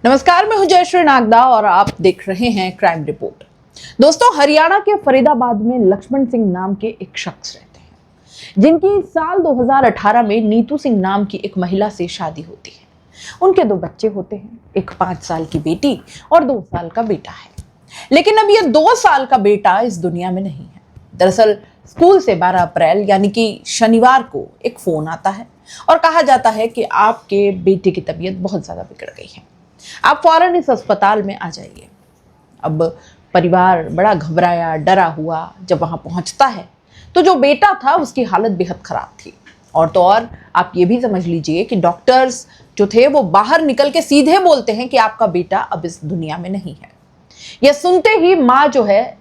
नमस्कार, मैं हूं जयश्री नागदा और आप देख रहे हैं क्राइम रिपोर्ट। दोस्तों, हरियाणा के फरीदाबाद में लक्ष्मण सिंह नाम के एक शख्स रहते हैं जिनकी साल 2018 में नीतू सिंह नाम की एक महिला से शादी होती है। उनके 2 बच्चे होते हैं, एक 5 साल की बेटी और 2 साल का बेटा है। लेकिन अब ये 2 साल का बेटा इस दुनिया में नहीं है। दरअसल स्कूल से 12 अप्रैल यानी कि शनिवार को एक फोन आता है और कहा जाता है कि आपके बेटे की तबीयत बहुत ज्यादा बिगड़ गई है, आप फौरन इस अस्पताल में आ जाइए। अब परिवार बड़ा घबराया डरा हुआ जब वहां पहुंचता है तो जो बेटा था उसकी हालत बेहद खराब थी। और तो और आप ये भी समझ लीजिए कि डॉक्टर्स जो थे वो बाहर निकल के सीधे बोलते हैं कि आपका बेटा अब इस दुनिया में नहीं है। यह सुनते ही माँ जो है,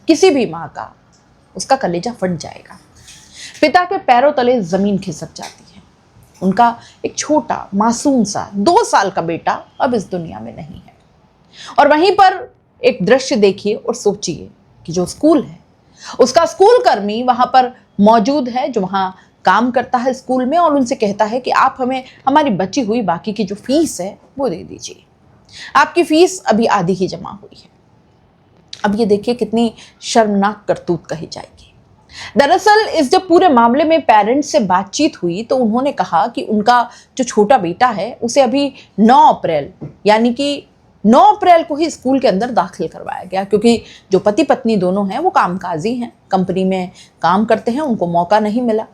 किसी भी माँ का उसका कलेजा फट जाएगा। पिता के पैरों तले जमीन खिसक जाती है। उनका एक छोटा मासूम सा 2 साल का बेटा अब इस दुनिया में नहीं है। और वहीं पर एक दृश्य देखिए और सोचिए कि जो स्कूल है उसका स्कूल कर्मी वहां पर मौजूद है, जो वहां काम करता है स्कूल में, और उनसे कहता है कि आप हमें हमारी बची हुई बाकी की जो फीस है वो दे दीजिए, आपकी फीस अभी आधी ही जमा हुई है। अब ये देखिए कितनी शर्मनाक करतूत कही जाएगी। दरअसल इस जब पूरे मामले में पेरेंट्स से बातचीत हुई तो उन्होंने कहा कि उनका जो छोटा बेटा है उसे अभी 9 अप्रैल यानी कि 9 अप्रैल को ही स्कूल के अंदर दाखिल करवाया गया, क्योंकि जो पति पत्नी दोनों हैं वो कामकाजी हैं, कंपनी में काम करते हैं, उनको मौका नहीं मिला।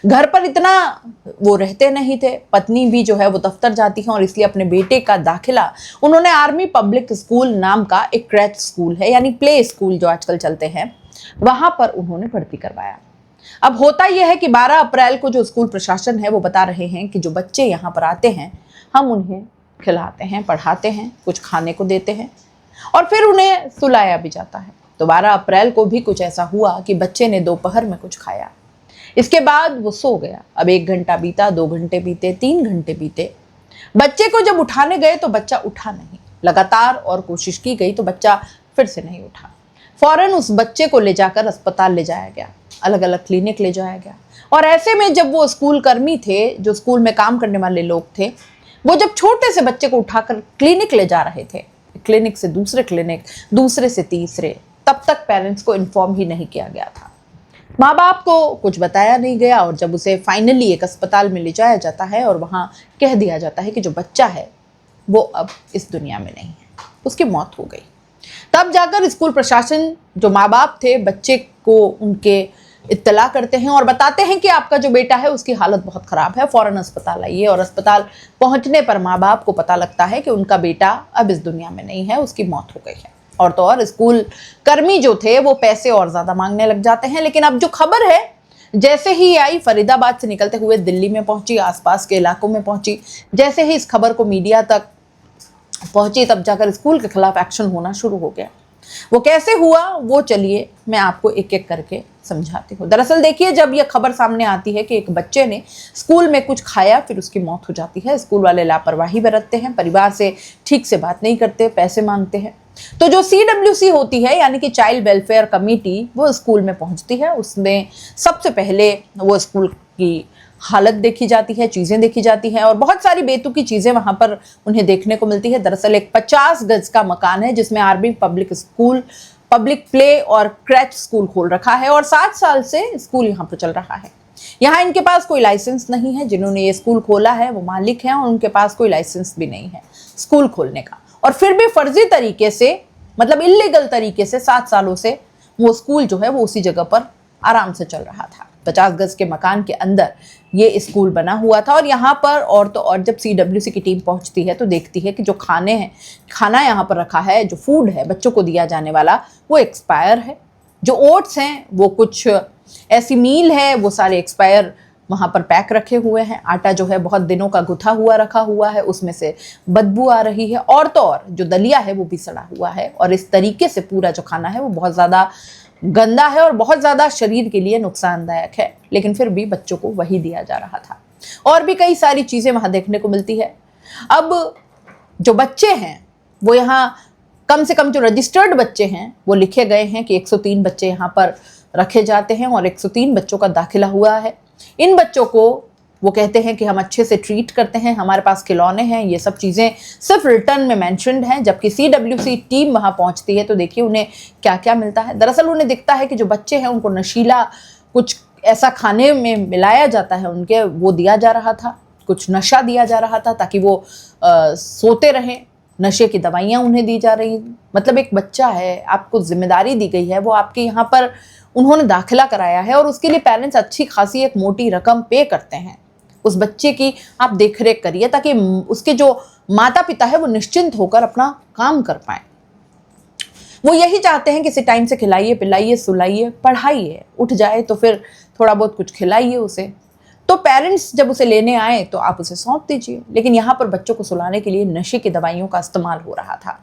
घर पर इतना वो रहते नहीं थे, पत्नी भी जो है वो दफ्तर जाती हैं और इसलिए अपने बेटे का दाखिला उन्होंने आर्मी पब्लिक स्कूल नाम का एक क्रैच स्कूल है यानी प्ले स्कूल जो आजकल चलते हैं वहां पर उन्होंने भर्ती करवाया। अब होता यह है कि 12 अप्रैल को जो स्कूल प्रशासन है वो बता रहे हैं कि जो बच्चे यहाँ पर आते हैं हम उन्हें खिलाते हैं, पढ़ाते हैं, कुछ खाने को देते हैं और फिर उन्हें सुलाया भी जाता है। तो 12 अप्रैल को भी कुछ ऐसा हुआ कि बच्चे ने दोपहर में कुछ खाया, इसके बाद वो सो गया। अब 1 घंटा बीता, 2 घंटे बीते, 3 घंटे बीते। बच्चे को जब उठाने गए तो बच्चा उठा नहीं। लगातार और कोशिश की गई तो बच्चा फिर से नहीं उठा। फौरन उस बच्चे को ले जाकर अस्पताल ले जाया गया, अलग अलग क्लिनिक ले जाया गया। और ऐसे में जब वो स्कूल कर्मी थे, जो स्कूल में काम करने वाले लोग थे, वो जब छोटे से बच्चे को उठाकर क्लिनिक ले जा रहे थे, क्लिनिक से दूसरे क्लिनिक, दूसरे से तीसरे, तब तक पेरेंट्स को इन्फॉर्म ही नहीं किया गया था। माँ बाप को कुछ बताया नहीं गया और जब उसे फाइनली एक अस्पताल में ले जाया जाता है और वहाँ कह दिया जाता है कि जो बच्चा है वो अब इस दुनिया में नहीं है, उसकी मौत हो गई, तब जाकर स्कूल प्रशासन, जो माँ बाप थे, बच्चे को उनके इत्तला करते हैं और बताते हैं कि आपका जो बेटा है उसकी हालत बहुत ख़राब है, फ़ौरन अस्पताल आइए। और अस्पताल पहुंचने पर माँ बाप को पता लगता है कि उनका बेटा अब इस दुनिया में नहीं है, उसकी मौत हो गई है। और तो और स्कूल कर्मी जो थे वो पैसे और ज़्यादा मांगने लग जाते हैं। लेकिन अब जो खबर है जैसे ही आई, फरीदाबाद से निकलते हुए दिल्ली में पहुंची, आसपास के इलाकों में पहुंची। जैसे ही इस खबर को मीडिया तक पहुंची तब जाकर स्कूल के खिलाफ एक्शन होना शुरू हो गया। वो कैसे हुआ वो चलिए मैं आपको एक एक करके समझाती हूँ। दरअसल देखिए, जब यह खबर सामने आती है कि एक बच्चे ने स्कूल में कुछ खाया फिर उसकी मौत हो जाती है, स्कूल वाले लापरवाही बरतते हैं, परिवार से ठीक से बात नहीं करते, पैसे मांगते हैं, तो जो CWC होती है यानी कि चाइल्ड वेलफेयर कमेटी, वो स्कूल में पहुंचती है। उसमें सबसे पहले वो स्कूल की हालत देखी जाती है, चीज़ें देखी जाती हैं और बहुत सारी बेतुकी चीज़ें वहाँ पर उन्हें देखने को मिलती है। दरअसल एक 50 गज का मकान है जिसमें army public school, public play और क्रैच स्कूल खोल रखा है और 7 साल से स्कूल यहाँ पर चल रहा है। यहाँ इनके पास कोई लाइसेंस नहीं है, जिन्होंने ये स्कूल खोला है वो मालिक हैं और उनके पास कोई लाइसेंस भी नहीं है स्कूल खोलने का। और फिर भी फर्जी तरीके से, मतलब इल्लीगल तरीके से 7 सालों से वो स्कूल जो है वो उसी जगह पर आराम से चल रहा था। 50 गज के मकान के अंदर ये स्कूल बना हुआ था और यहाँ पर और तो और जब CWC की टीम पहुँचती है तो देखती है कि जो खाना यहाँ पर रखा है, जो फूड है बच्चों को दिया जाने वाला, वो एक्सपायर है। जो ओट्स हैं, वो कुछ ऐसी मील है, वो सारे एक्सपायर वहाँ पर पैक रखे हुए हैं। आटा जो है बहुत दिनों का गुथा हुआ रखा हुआ है, उसमें से बदबू आ रही है। और तो और जो दलिया है वो भी सड़ा हुआ है और इस तरीके से पूरा जो खाना है वो बहुत ज़्यादा गंदा है और बहुत ज़्यादा शरीर के लिए नुकसानदायक है। लेकिन फिर भी बच्चों को वही दिया जा रहा था। और भी कई सारी चीज़ें वहाँ देखने को मिलती है। अब जो बच्चे हैं वो यहाँ कम से कम जो रजिस्टर्ड बच्चे हैं वो लिखे गए हैं कि 103 बच्चे यहाँ पर रखे जाते हैं और 103 बच्चों का दाखिला हुआ है। इन बच्चों को वो कहते हैं कि हम अच्छे से ट्रीट करते हैं, हमारे पास खिलौने हैं, ये सब चीज़ें सिर्फ रिटर्न में मेंशन्ड हैं। जबकि CWC टीम वहाँ पहुँचती है तो देखिए उन्हें क्या क्या मिलता है। दरअसल उन्हें दिखता है कि जो बच्चे हैं उनको नशीला कुछ ऐसा खाने में मिलाया जाता है, उनके वो दिया जा रहा था, कुछ नशा दिया जा रहा था ताकि वो सोते रहें। नशे की दवाइयाँ उन्हें दी जा रही। मतलब एक बच्चा है, आपको जिम्मेदारी दी गई है, वो आपके यहाँ पर उन्होंने दाखिला कराया है और उसके लिए पेरेंट्स अच्छी खासी एक मोटी रकम पे करते हैं। उस बच्चे की आप देख रेख करिए ताकि उसके जो माता पिता है वो निश्चिंत होकर अपना काम कर पाए। वो यही चाहते हैं कि इसे टाइम से खिलाइए, पिलाइए, सुलाइए, पढ़ाइए, उठ जाए तो फिर थोड़ा बहुत कुछ खिलाइए उसे। तो पेरेंट्स जब उसे लेने आए तो आप उसे सौंप दीजिए। लेकिन यहाँ पर बच्चों को सुलाने के लिए नशे की दवाइयों का इस्तेमाल हो रहा था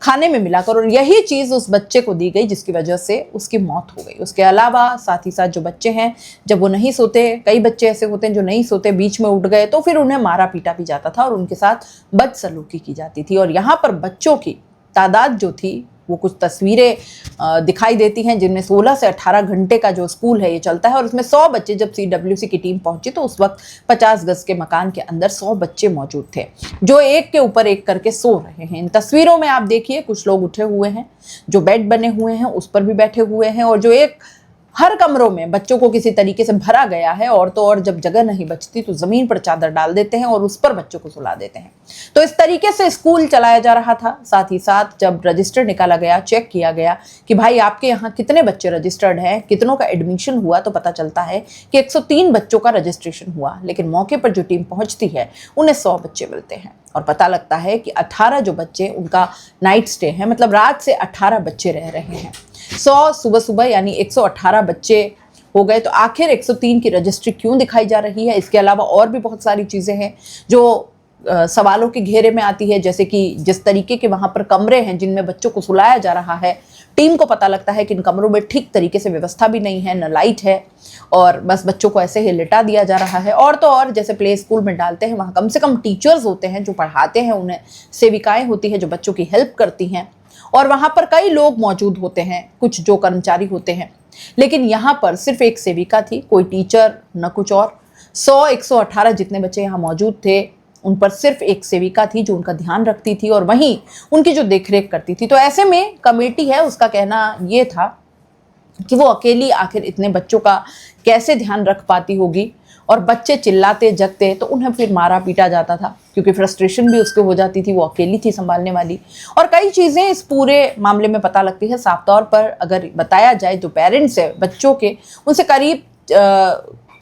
खाने में मिलाकर, और यही चीज़ उस बच्चे को दी गई जिसकी वजह से उसकी मौत हो गई। उसके अलावा साथ ही साथ जो बच्चे हैं, जब वो नहीं सोते, कई बच्चे ऐसे होते हैं जो नहीं सोते, बीच में उठ गए तो फिर उन्हें मारा पीटा भी जाता था और उनके साथ बदसलूकी की जाती थी। और यहाँ पर बच्चों की तादाद जो थी, वो कुछ तस्वीरें दिखाई देती हैं जिनमें 16 से 18 घंटे का जो स्कूल है ये चलता है और उसमें 100 बच्चे, जब CWC की टीम पहुंची तो उस वक्त 50 गज के मकान के अंदर 100 बच्चे मौजूद थे जो एक के ऊपर एक करके सो रहे हैं। इन तस्वीरों में आप देखिए कुछ लोग उठे हुए हैं, जो बेड बने हुए हैं उस पर भी बैठे हुए हैं, और जो एक हर कमरों में बच्चों को किसी तरीके से भरा गया है, और तो और जब जगह नहीं बचती तो ज़मीन पर चादर डाल देते हैं और उस पर बच्चों को सुला देते हैं। तो इस तरीके से स्कूल चलाया जा रहा था। साथ ही साथ जब रजिस्टर निकाला गया, चेक किया गया कि भाई आपके यहाँ कितने बच्चे रजिस्टर्ड हैं, कितनों का एडमिशन हुआ, तो पता चलता है कि 103 बच्चों का रजिस्ट्रेशन हुआ। लेकिन मौके पर जो टीम पहुँचती है उन्हें 100 बच्चे मिलते हैं और पता लगता है कि 18 जो बच्चे उनका नाइट स्टे है, मतलब रात से 18 बच्चे रह रहे हैं। 100 सुबह सुबह यानी 118 बच्चे हो गए। तो आखिर 103 की रजिस्ट्री क्यों दिखाई जा रही है? इसके अलावा और भी बहुत सारी चीज़ें हैं जो सवालों के घेरे में आती है, जैसे कि जिस तरीके के वहाँ पर कमरे हैं जिनमें बच्चों को सुलाया जा रहा है, टीम को पता लगता है कि इन कमरों में ठीक तरीके से व्यवस्था भी नहीं है, न लाइट है, और बस बच्चों को ऐसे ही लिटा दिया जा रहा है। और तो और जैसे प्ले स्कूल में डालते हैं वहाँ कम से कम टीचर्स होते हैं जो पढ़ाते हैं, उन्हें सेविकाएँ होती हैं जो बच्चों की हेल्प करती हैं, और वहाँ पर कई लोग मौजूद होते हैं, कुछ जो कर्मचारी होते हैं। लेकिन यहाँ पर सिर्फ एक सेविका थी, कोई टीचर न कुछ और। 118 जितने बच्चे यहाँ मौजूद थे उन पर सिर्फ एक सेविका थी जो उनका ध्यान रखती थी और वहीं उनकी जो देखरेख करती थी। तो ऐसे में कमेटी है उसका कहना ये था कि वो अकेली आखिर इतने बच्चों का कैसे ध्यान रख पाती होगी, और बच्चे चिल्लाते जगते तो उन्हें फिर मारा पीटा जाता था क्योंकि फ्रस्ट्रेशन भी उसको हो जाती थी, वो अकेली थी संभालने वाली। और कई चीज़ें इस पूरे मामले में पता लगती है। साफ तौर पर अगर बताया जाए, जो पेरेंट्स है बच्चों के, उनसे करीब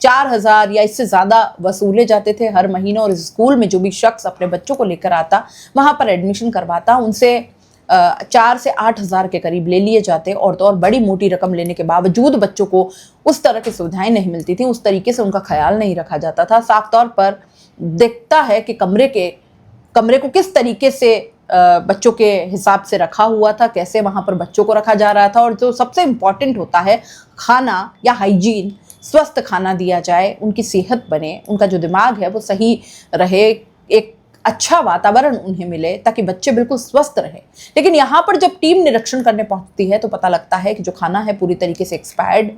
4000 या इससे ज़्यादा वसूले जाते थे हर महीने, और इस स्कूल में जो भी शख्स अपने बच्चों को लेकर आता, वहाँ पर एडमिशन करवाता, उनसे 4 से 8 हज़ार के करीब ले लिए जाते, और तो और बड़ी मोटी रकम लेने के बावजूद बच्चों को उस तरह की सुविधाएं नहीं मिलती थी, उस तरीके से उनका ख्याल नहीं रखा जाता था। साफ तौर पर दिखता है कि कमरे को किस तरीके से बच्चों के हिसाब से रखा हुआ था, कैसे वहाँ पर बच्चों को रखा जा रहा था, और जो सबसे इम्पॉर्टेंट होता है खाना या हाइजीन, स्वस्थ खाना दिया जाए, उनकी सेहत बने, उनका जो दिमाग है वो सही रहे, एक अच्छा वातावरण उन्हें मिले ताकि बच्चे बिल्कुल स्वस्थ रहे। लेकिन यहाँ पर जब टीम निरीक्षण करने पहुँचती है तो पता लगता है कि जो खाना है पूरी तरीके से एक्सपायर्ड,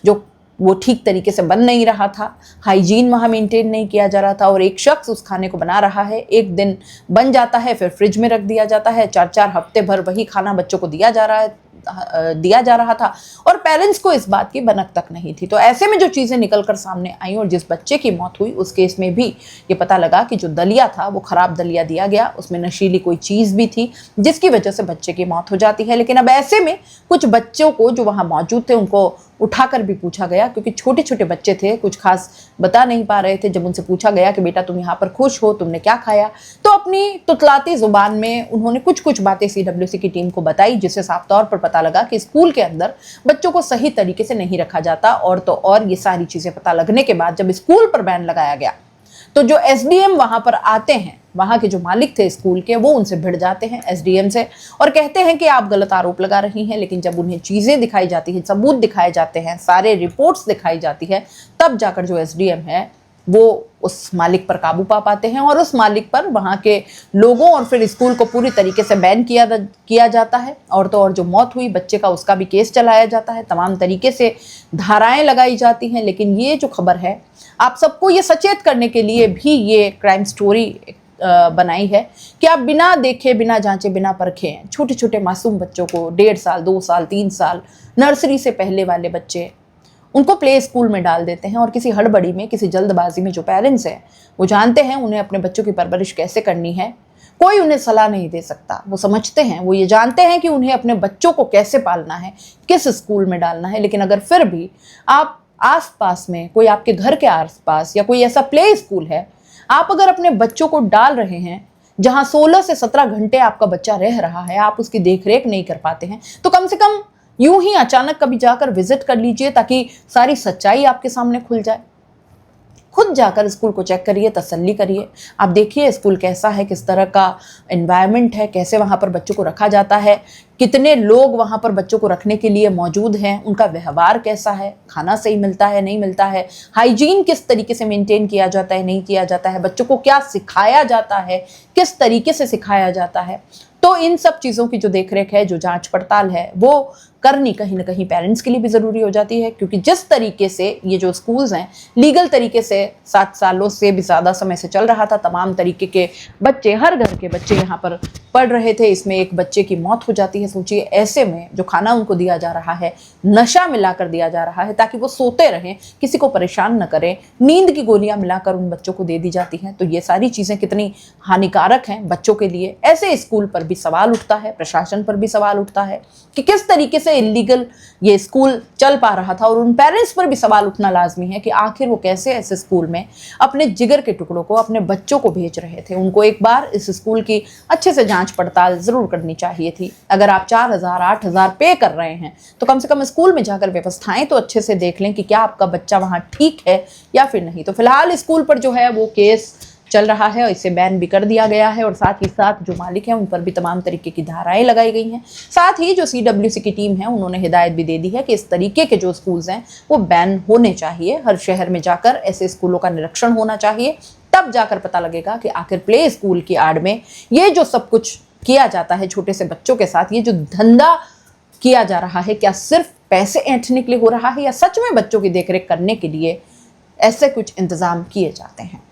जो वो ठीक तरीके से बन नहीं रहा था, हाइजीन वहाँ मेंटेन नहीं किया जा रहा था, और एक शख्स उस खाने को बना रहा है, एक दिन बन जाता है फिर फ्रिज में रख दिया जाता है, 4-4 हफ्ते भर वही खाना बच्चों को दिया जा रहा था, और पेरेंट्स को इस बात की भनक तक नहीं थी। तो ऐसे में जो चीज़ें निकल कर सामने आई और जिस बच्चे की मौत हुई उस केस में भी ये पता लगा कि जो दलिया था वो ख़राब दलिया दिया गया, उसमें नशीली कोई चीज़ भी थी जिसकी वजह से बच्चे की मौत हो जाती है। लेकिन अब ऐसे में कुछ बच्चों को जो वहाँ मौजूद थे उनको उठाकर भी पूछा गया, क्योंकि छोटे छोटे बच्चे थे, कुछ खास बता नहीं पा रहे थे। जब उनसे पूछा गया कि बेटा तुम यहाँ पर खुश हो, तुमने क्या खाया, तो अपनी तुतलाती जुबान में उन्होंने कुछ कुछ बातें CWC की टीम को बताई, जिससे साफ तौर पर पता लगा कि स्कूल के अंदर बच्चों को सही तरीके से नहीं रखा जाता। और तो और ये सारी चीज़ें पता लगने के बाद जब स्कूल पर बैन लगाया गया तो जो SDM वहाँ पर आते हैं, वहाँ के जो मालिक थे स्कूल के, वो उनसे भिड़ जाते हैं SDM से और कहते हैं कि आप गलत आरोप लगा रही हैं। लेकिन जब उन्हें चीज़ें दिखाई जाती हैं, सबूत दिखाए जाते हैं, सारे रिपोर्ट्स दिखाई जाती है, तब जाकर जो SDM है वो उस मालिक पर काबू पा पाते हैं और उस मालिक पर वहाँ के लोगों और फिर स्कूल को पूरी तरीके से बैन किया जाता है। और तो और जो मौत हुई बच्चे का, उसका भी केस चलाया जाता है, तमाम तरीके से धाराएं लगाई जाती हैं। लेकिन ये जो खबर है, आप सबको ये सचेत करने के लिए भी ये क्राइम स्टोरी बनाई है कि आप बिना देखे, बिना जांचे, बिना परखे छोटे छोटे मासूम बच्चों को, 1.5 साल, 2 साल, 3 साल, नर्सरी से पहले वाले बच्चे, उनको प्ले स्कूल में डाल देते हैं। और किसी हड़बड़ी में, किसी जल्दबाजी में जो पेरेंट्स हैं वो जानते हैं उन्हें अपने बच्चों की परवरिश कैसे करनी है, कोई उन्हें सलाह नहीं दे सकता। वो समझते हैं, वो ये जानते हैं कि उन्हें अपने बच्चों को कैसे पालना है, किस स्कूल में डालना है। लेकिन अगर फिर भी आप आसपास में, कोई आपके घर के आसपास या कोई ऐसा प्ले स्कूल है, आप अगर अपने बच्चों को डाल रहे हैं जहां 16 से 17 घंटे आपका बच्चा रह रहा है, आप उसकी देखरेख नहीं कर पाते हैं, तो कम से कम यूं ही अचानक कभी जाकर विजिट कर लीजिए ताकि सारी सच्चाई आपके सामने खुल जाए। खुद जाकर स्कूल को चेक करिए, तसल्ली करिए। आप देखिए स्कूल कैसा है, किस तरह का एनवायरनमेंट है, कैसे वहाँ पर बच्चों को रखा जाता है, कितने लोग वहाँ पर बच्चों को रखने के लिए मौजूद हैं, उनका व्यवहार कैसा है, खाना सही मिलता है, नहीं मिलता है, हाइजीन किस तरीके से मेंटेन किया जाता है, नहीं किया जाता है, बच्चों को क्या सिखाया जाता है, किस तरीके से सिखाया जाता है। तो इन सब चीज़ों की जो देखरेख है, जो जांच पड़ताल है, वो करनी कहीं ना कहीं पेरेंट्स के लिए भी ज़रूरी हो जाती है। क्योंकि जिस तरीके से ये जो स्कूल्स हैं लीगल तरीके से 7 सालों से भी ज़्यादा समय से चल रहा था, तमाम तरीके के बच्चे, हर घर के बच्चे यहाँ पर पढ़ रहे थे, इसमें एक बच्चे की मौत हो जाती है। सोचिए, ऐसे में जो खाना उनको दिया जा रहा है, नशा मिलाकर दिया जा रहा है ताकि वो सोते रहें, किसी को परेशान न करें, नींद की गोलियां मिलाकर उन बच्चों को दे दी जाती हैं। तो ये सारी चीज़ें कितनी हानिकारक हैं बच्चों के लिए। ऐसे स्कूल पर भी सवाल उठता है, प्रशासन पर भी सवाल उठता है कि किस तरीके से इलीगल ये स्कूल चल पा रहा था। और उन पेरेंट्स पर भी सवाल उठना लाजमी है कि आखिर वो कैसे ऐसे स्कूल में अपने जिगर के टुकड़ों को, अपने बच्चों को भेज रहे थे। उनको एक बार इस स्कूल की अच्छे से जांच पड़ताल जरूर करनी चाहिए थी। अगर आप 4,000 8,000 पे कर रहे हैं तो कम से कम स्कूल में जाकर व्यवस्थाएं तो अच्छे से देख लें कि क्या आपका बच्चा वहां ठीक है या फिर नहीं। तो फिलहाल स्कूल पर जो है वो केस चल रहा है और इसे बैन भी कर दिया गया है। और साथ ही साथ जो मालिक हैं उन पर भी तमाम तरीके की धाराएं लगाई गई हैं। साथ ही जो CWC की टीम है उन्होंने हिदायत भी दे दी है कि इस तरीके के जो स्कूल्स हैं वो बैन होने चाहिए। हर शहर में जाकर ऐसे स्कूलों का निरीक्षण होना चाहिए, तब जाकर पता लगेगा कि आखिर प्ले स्कूल की आड़ में ये जो सब कुछ किया जाता है छोटे से बच्चों के साथ, ये जो धंधा किया जा रहा है, क्या सिर्फ पैसे ऐंठने के लिए हो रहा है या सच में बच्चों की देखरेख करने के लिए ऐसे कुछ इंतजाम किए जाते हैं।